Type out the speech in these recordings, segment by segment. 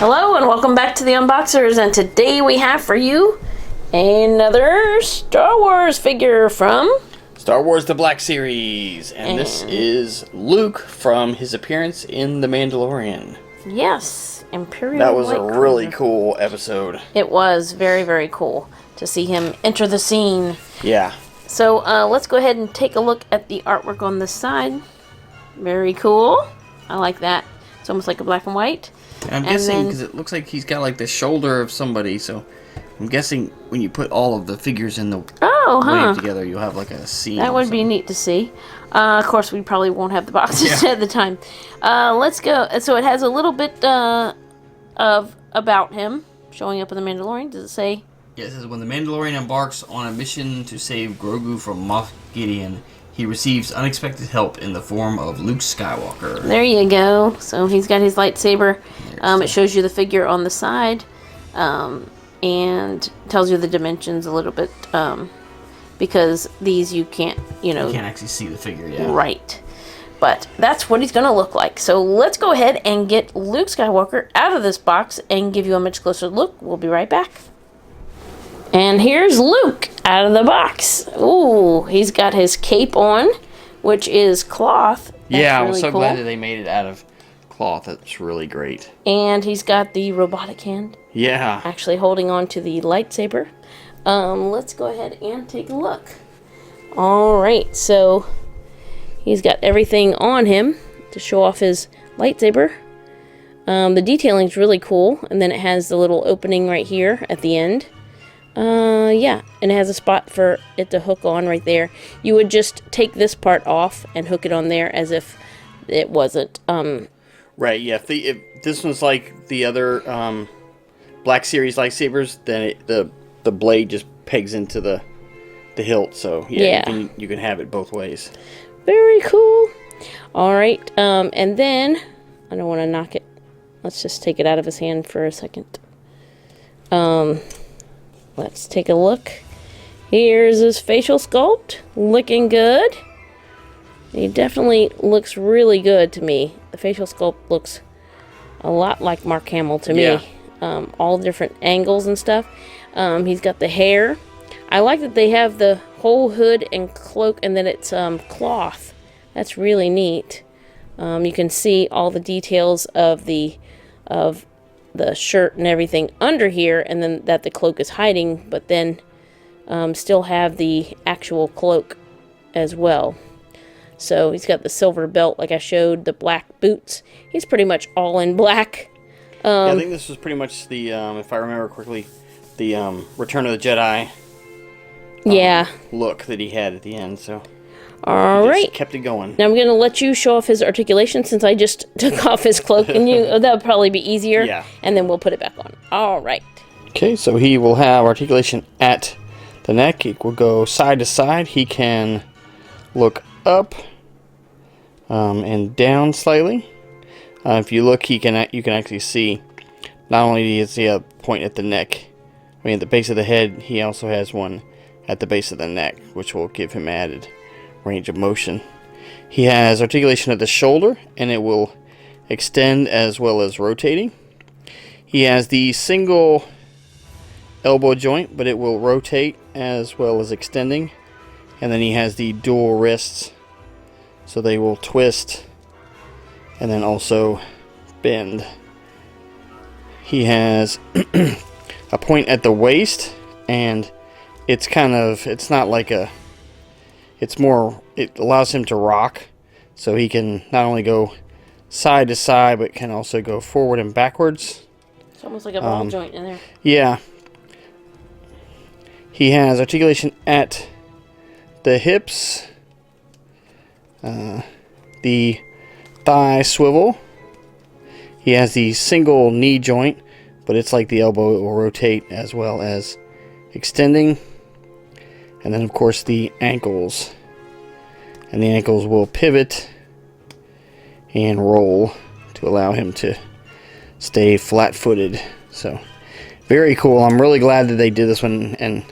Hello and welcome back to the Unboxers, and today we have for you another Star Wars figure from Star Wars The Black Series, and this is Luke from his appearance in The Mandalorian. Yes, Imperial. That was a really cool episode. It was very, very cool to see him enter the scene. Yeah. So let's go ahead and take a look at the artwork on this side. Very cool. I like that. It's almost like a black and white. I'm guessing because it looks like he's got like the shoulder of somebody, so I'm guessing when you put all of the figures in the wave together, you'll have like a scene. That would be neat to see. Of course, we probably won't have the boxes at the time. Let's go. So it has a little bit of about him showing up in The Mandalorian. Does it say? Yeah, it says when the Mandalorian embarks on a mission to save Grogu from Moff Gideon, he receives unexpected help in the form of Luke Skywalker. There you go. So he's got his lightsaber. It shows you the figure on the side, and tells you the dimensions a little bit, because these you can't, you can't actually see the figure yet. Right. But that's what he's going to look like. So let's go ahead and get Luke Skywalker out of this box and give you a much closer look. We'll be right back. And here's Luke out of the box. Ooh, he's got his cape on, which is cloth. That's I was really so cool. glad that they made it out of cloth. That's really great. And he's got the robotic hand. Yeah. Actually holding on to the lightsaber. Let's go ahead and take a look. Alright, so he's got everything on him to show off his lightsaber. The detailing's really cool. And then it has the little opening right here at the end. And it has a spot for it to hook on right there. You would just take this part off and hook it on there as if it wasn't. Right, yeah. If this was like the other Black Series lightsabers, then the blade just pegs into the hilt. So yeah. You can have it both ways. Very cool. All right, and then I don't want to knock it. Let's just take it out of his hand for a second. Let's take a look. Here's his facial sculpt. Looking good. He definitely looks really good to me. The facial sculpt looks a lot like Mark Hamill to me. All different angles and stuff. He's got the hair. I like that they have the whole hood and cloak and then it's cloth. That's really neat. You can see all the details of the shirt and everything under here, and then that the cloak is hiding, but then still have the actual cloak as well. So he's got the silver belt like I showed, the black boots. He's pretty much all in black. I think this was pretty much the, if I remember correctly, the Return of the Jedi look that he had at the end. So all right, kept it going. Now I'm going to let you show off his articulation since I just took off his cloak, and that would probably be easier. Yeah. And then we'll put it back on. All right. Okay, so he will have articulation at the neck. It will go side to side. He can look up and down slightly. If you look, you can actually see not only does he have a point at the neck, at the base of the head, he also has one at the base of the neck, which will give him added range of motion. He has articulation at the shoulder, and it will extend as well as rotating. He has the single elbow joint, but it will rotate as well as extending. And then he has the dual wrists, so they will twist and then also bend. He has a point at the waist, and it's not like it allows him to rock, so he can not only go side to side, but can also go forward and backwards. It's almost like a ball joint in there. Yeah. He has articulation at the hips, the thigh swivel. He has the single knee joint, but it's like the elbow, it will rotate as well as extending. And then, of course, the ankles. And the ankles will pivot and roll to allow him to stay flat-footed. So, very cool. I'm really glad that they did this one, and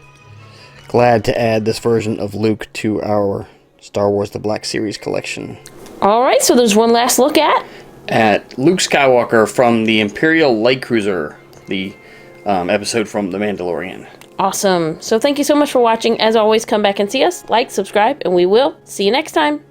glad to add this version of Luke to our Star Wars The Black Series collection. All right, so there's one last look at. at Luke Skywalker from the Imperial Light Cruiser, the episode from The Mandalorian. Awesome. So thank you so much for watching. As always, come back and see us, like, subscribe, and we will see you next time.